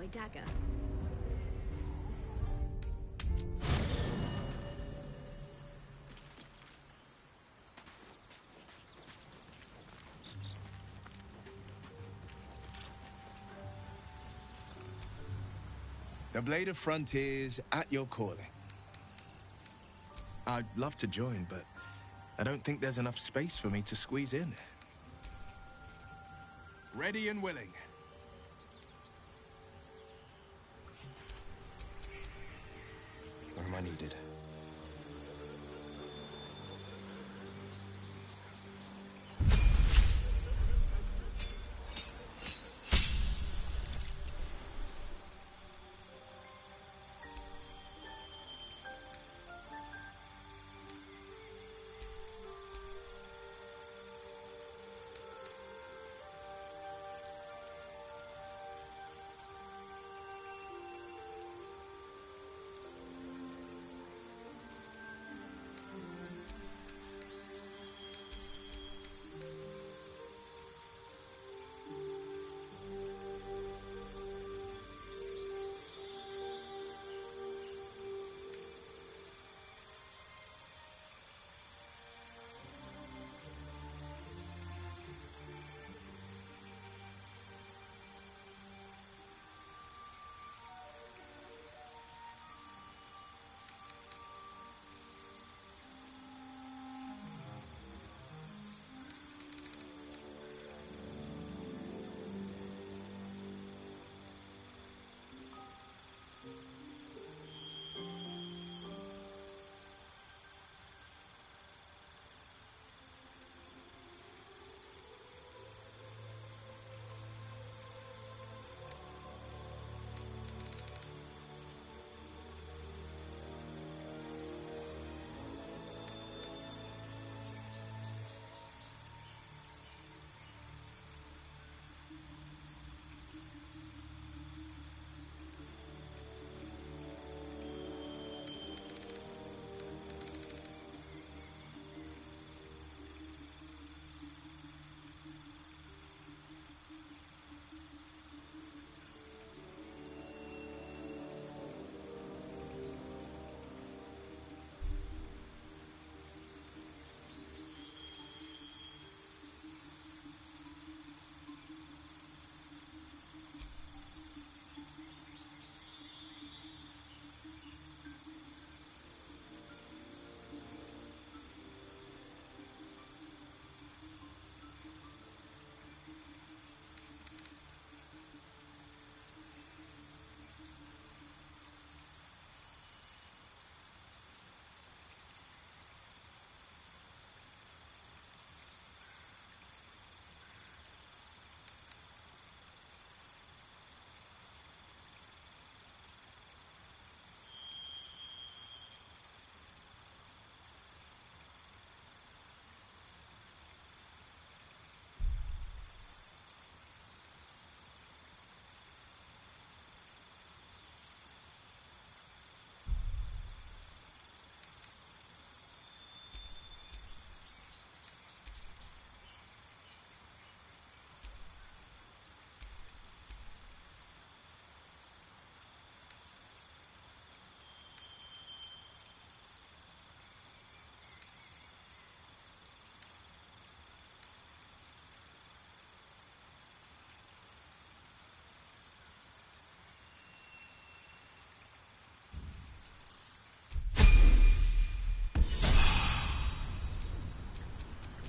my dagger. The Blade of Frontiers at your calling. I'd love to join, but I don't think there's enough space for me to squeeze in. Ready and willing. Where am I needed?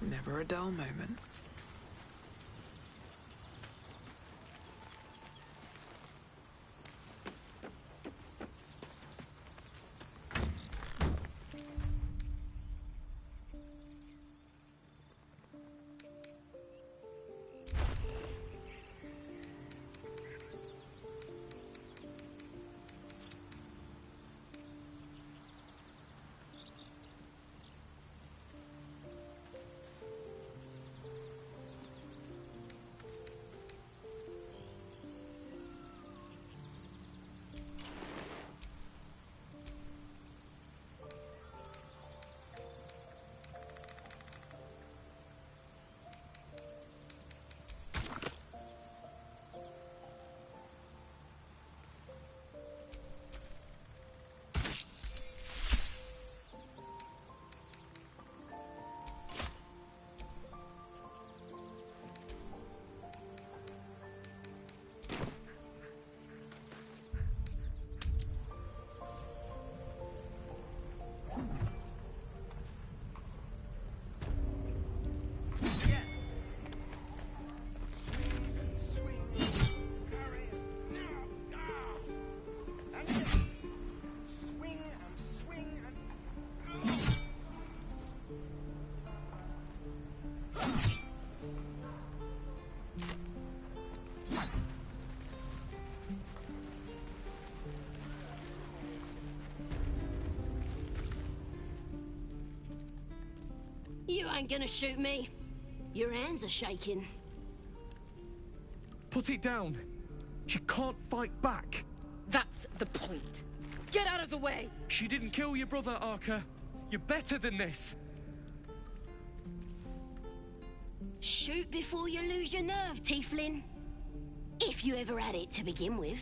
Never a dull moment. ain't gonna shoot me. Your hands are shaking. Put it down. She can't fight back. That's the point. Get out of the way! She didn't kill your brother, Arca. You're better than this. Shoot before you lose your nerve, Tiefling. If you ever had it to begin with.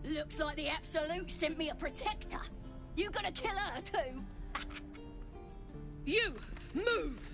Looks like the Absolute sent me a protector. You gonna kill her too? You! Move!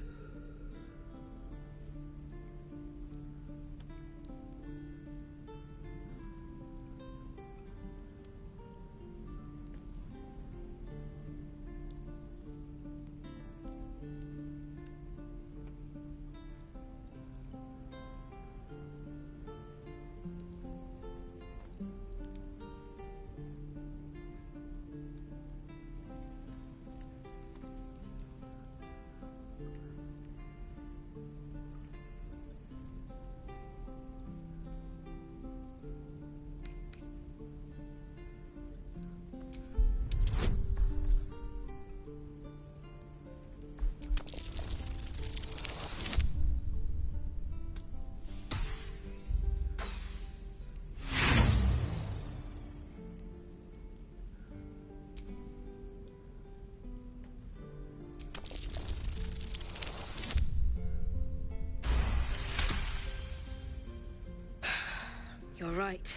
You're right.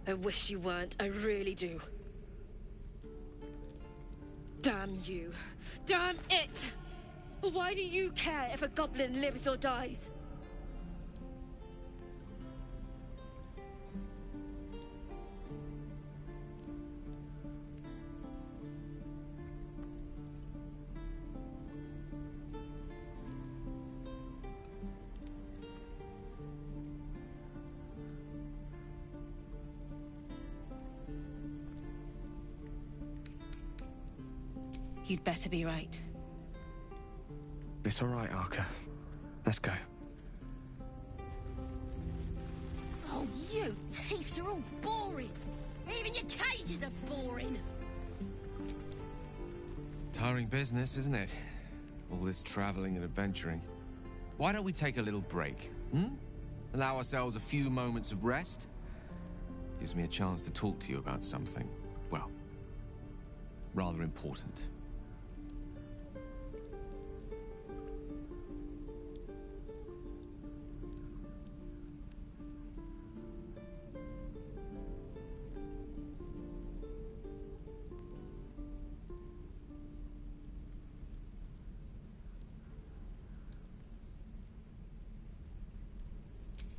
I wish you weren't, I really do. Damn you. Damn it! Why do you care if a goblin lives or dies? You'd better be right. It's all right, Arca. Let's go. Oh, you thieves are all boring. Even your cages are boring. Tiring business, isn't it? All this traveling and adventuring. Why don't we take a little break, hmm? Allow ourselves a few moments of rest? Gives me a chance to talk to you about something, well, rather important.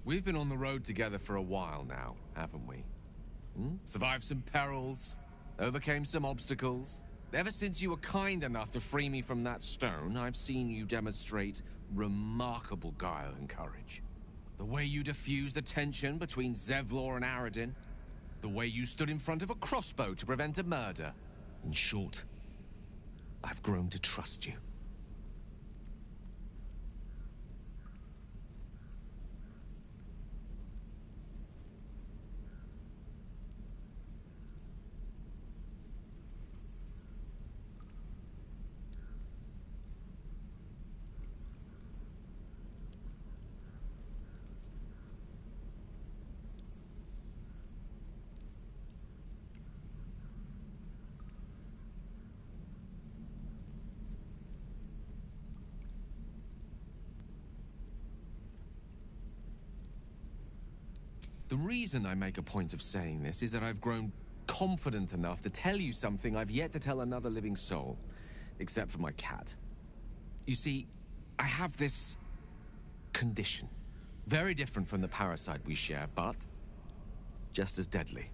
We've been on the road together for a while now, haven't we? Survived some perils, overcame some obstacles. Ever since you were kind enough to free me from that stone, I've seen you demonstrate remarkable guile and courage. The way you diffused the tension between Zevlor and Aradin. The way you stood in front of a crossbow to prevent a murder. In short, I've grown to trust you. The reason I make a point of saying this is that I've grown confident enough to tell you something I've yet to tell another living soul, except for my cat. You see, I have this condition. Very different from the parasite we share, but just as deadly.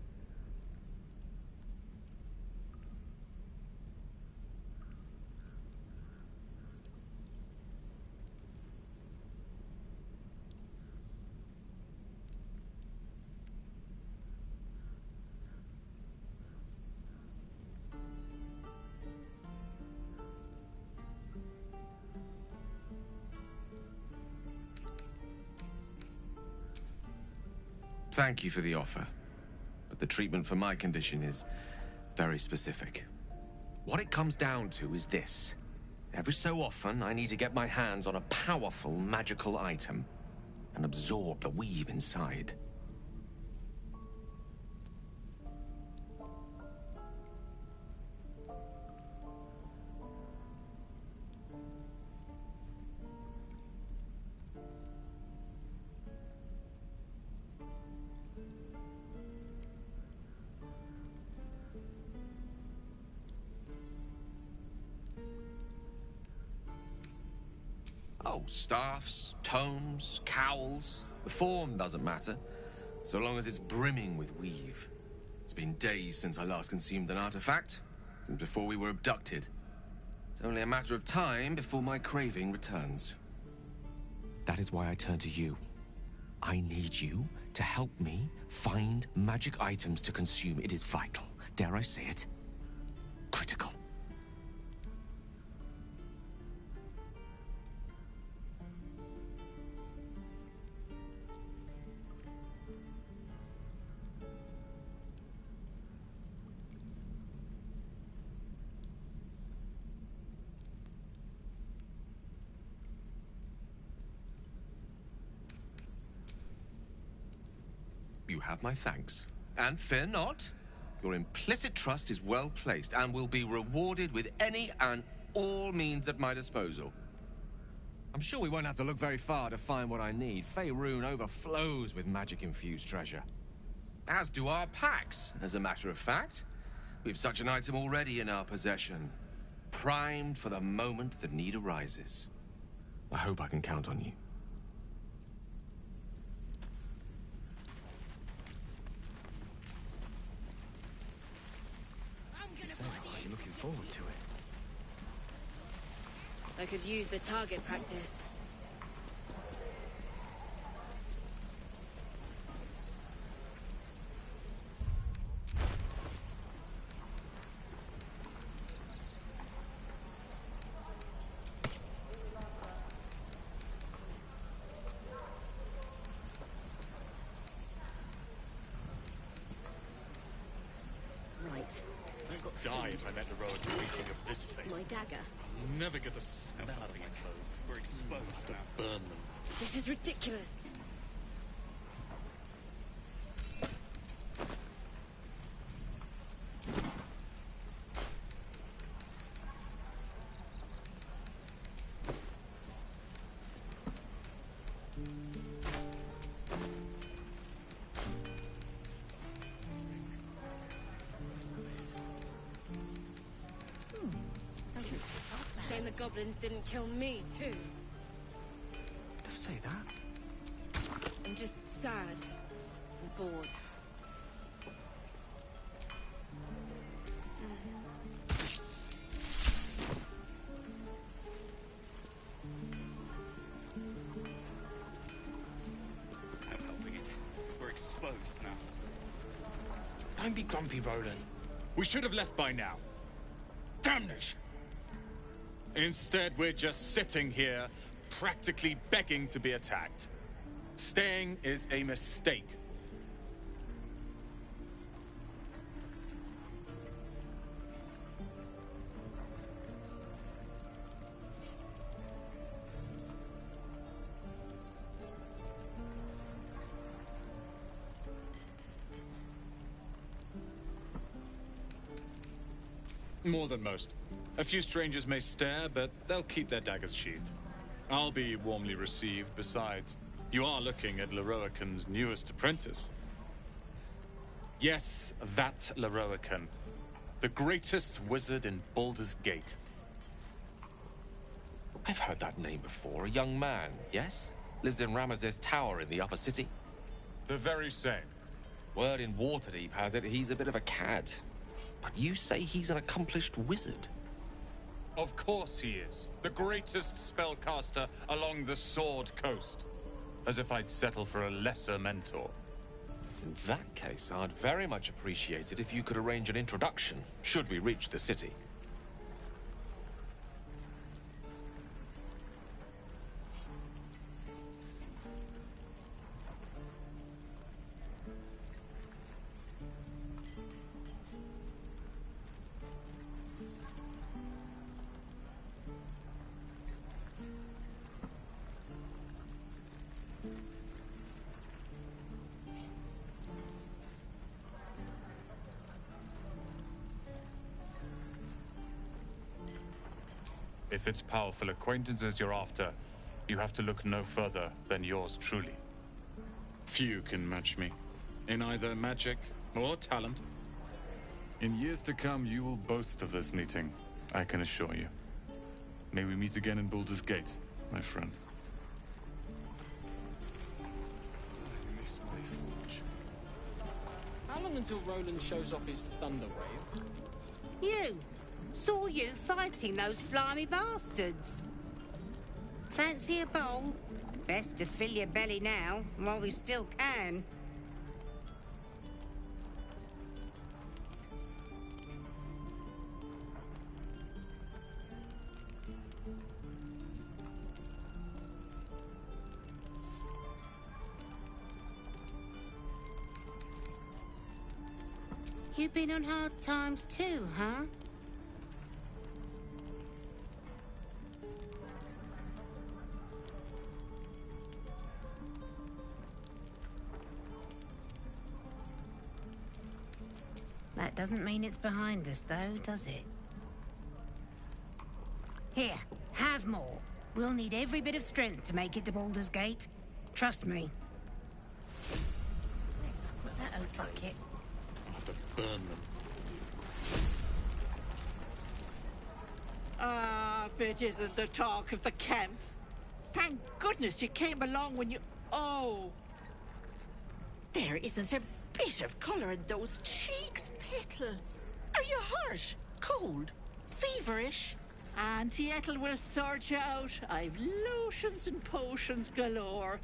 Thank you for the offer, but the treatment for my condition is very specific. What it comes down to is this. Every so often, I need to get my hands on a powerful magical item and absorb the weave inside. Oh, staffs, tomes, cowls. The form doesn't matter, so long as it's brimming with weave. It's been days since I last consumed an artifact, since before we were abducted. It's only a matter of time before my craving returns. That is why I turn to you. I need you to help me find magic items to consume. It is vital. Dare I say it? Critical. You have my thanks. And fear not. Your implicit trust is well placed and will be rewarded with any and all means at my disposal. I'm sure we won't have to look very far to find what I need. Faerun overflows with magic-infused treasure. As do our packs, as a matter of fact. We've such an item already in our possession. Primed for the moment the need arises. I hope I can count on you. Are you looking forward to it? I could use the target practice. Die if I met the road reeking of this place. My dagger. I'll never get the smell out of my clothes. We're exposed now. Burn them. This is ridiculous. Shame the goblins didn't kill me, too. Don't say that. I'm just sad and bored. I'm helping it. We're exposed now. Don't be grumpy, Roland. We should have left by now. Damnation! Instead, we're just sitting here, practically begging to be attacked. Staying is a mistake. More than most. A few strangers may stare, but they'll keep their daggers sheathed. I'll be warmly received. Besides, you are looking at Leroican's newest apprentice. Yes, that Leroican. The greatest wizard in Baldur's Gate. I've heard that name before. A young man, yes? Lives in Ramazes Tower in the upper city. The very same. Word in Waterdeep has it he's a bit of a cad. But you say he's an accomplished wizard. Of course he is. The greatest spellcaster along the Sword Coast. As if I'd settle for a lesser mentor. In that case, I'd very much appreciate it if you could arrange an introduction, should we reach the city. If it's powerful acquaintances you're after, you have to look no further than yours truly. Few can match me, in either magic or talent. In years to come, you will boast of this meeting, I can assure you. May we meet again in Baldur's Gate, my friend. I miss my forge. How long until Roland shows off his thunder wave? You! Saw you fighting those slimy bastards. Fancy a bowl? Best to fill your belly now, while we still can. You been on hard times too, huh? That doesn't mean it's behind us, though, does it? Here, have more. We'll need every bit of strength to make it to Baldur's Gate. Trust me. Let's put that oak bucket. I'll have to burn them. Ah, if it isn't the talk of the camp. Thank goodness you came along when you... Oh! There isn't a bit of colour in those cheeks, Petal. Are you hurt? Cold? Feverish? Auntie Ethel will sort you out. I've lotions and potions galore.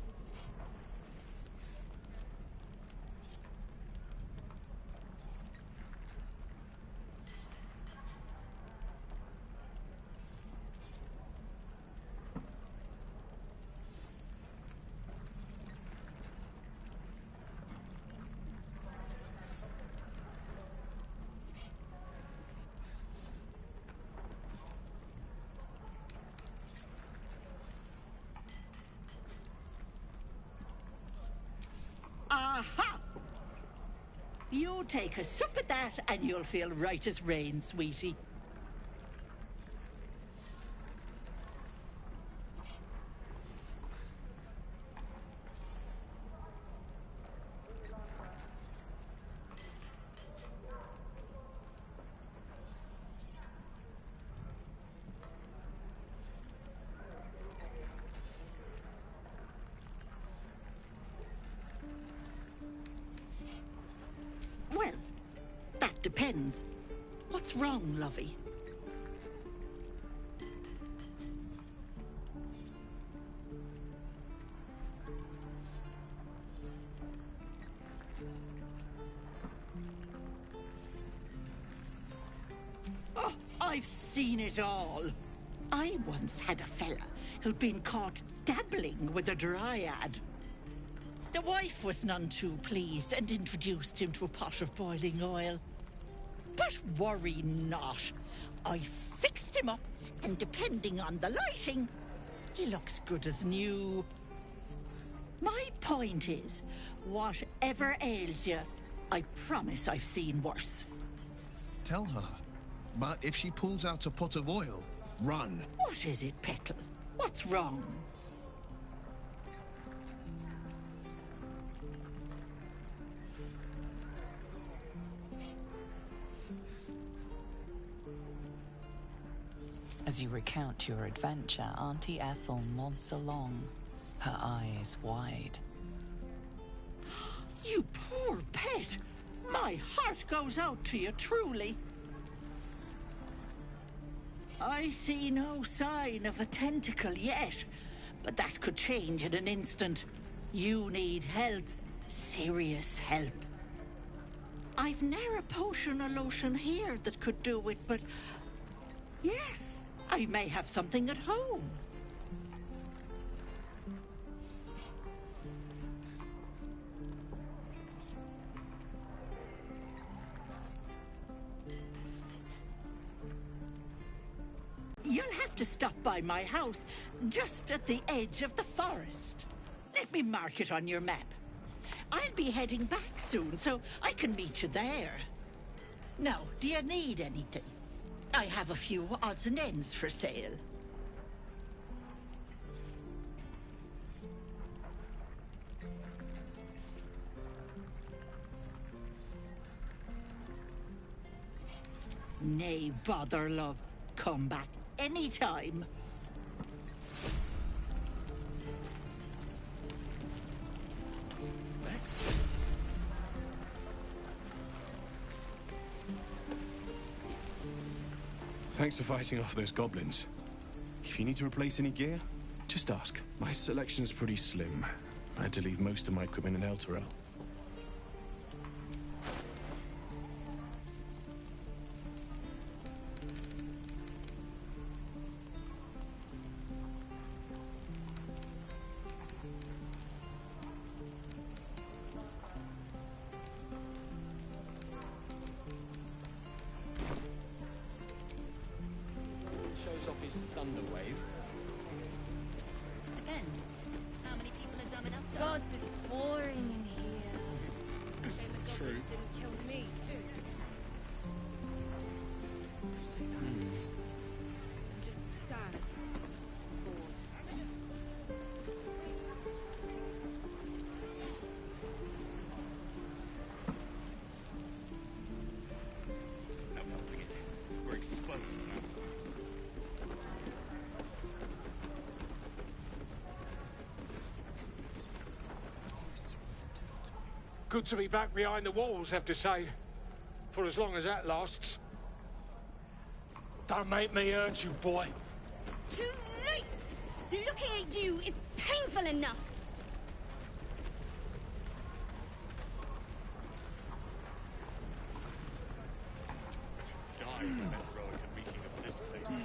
Aha! You take a sup at that and you'll feel right as rain, sweetie. Well, that depends. What's wrong, lovey? Oh, I've seen it all. I once had a fella who'd been caught dabbling with a dryad. The wife was none too pleased and introduced him to a pot of boiling oil. But worry not. I fixed him up, and depending on the lighting, he looks good as new. My point is, whatever ails you, I promise I've seen worse. Tell her. But if she pulls out a pot of oil, run. What is it, Petal? What's wrong? As you recount your adventure, Auntie Ethel nods along, her eyes wide. You poor pet! My heart goes out to you, truly. I see no sign of a tentacle yet, but that could change in an instant. You need help. Serious help. I've ne'er a potion or lotion here that could do it, but... yes, I may have something at home. You'll have to stop by my house, just at the edge of the forest. Let me mark it on your map. I'll be heading back soon, so I can meet you there. Now, do you need anything? I have a few odds and ends for sale. Nay, bother, love. Come back anytime. Thanks for fighting off those goblins. If you need to replace any gear, just ask. My selection's pretty slim. I had to leave most of my equipment in Elturel. Shows off his thunder wave. Depends. How many people are dumb enough to... Gods, it's boring in here. Shame the goblins didn't kill me, too. Just sad. Bored. No helping it. We're exposed now. Good to be back behind the walls, have to say. For as long as that lasts. Don't make me hurt you, boy. Too late! Looking at you is painful enough. Die from heroic and reeking of this place.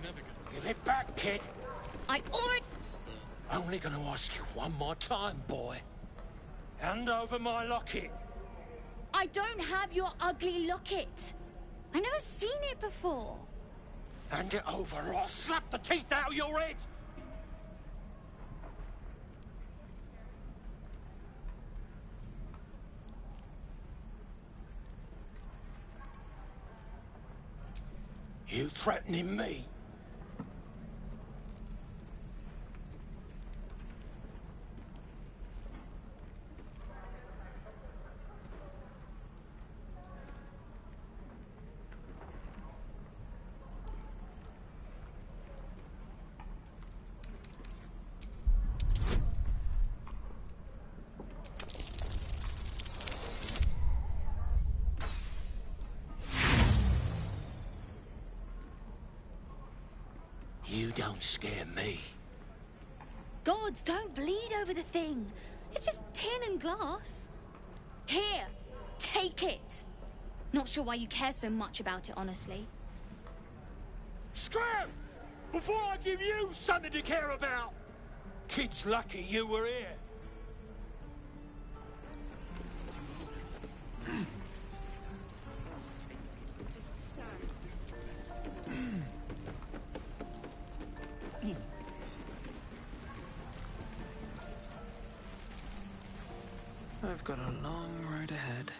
Never gonna... Give it back, kid. I already... Only gonna ask you one more time, boy. Hand over my locket. I don't have your ugly locket. I never seen it before. Hand it over or I'll slap the teeth out of your head. You threatening me? You don't scare me. Gods, don't bleed over the thing. It's just tin and glass. Here, take it. Not sure why you care so much about it, honestly. Scram! Before I give you something to care about! Kid's lucky you were here. I've got a long road ahead.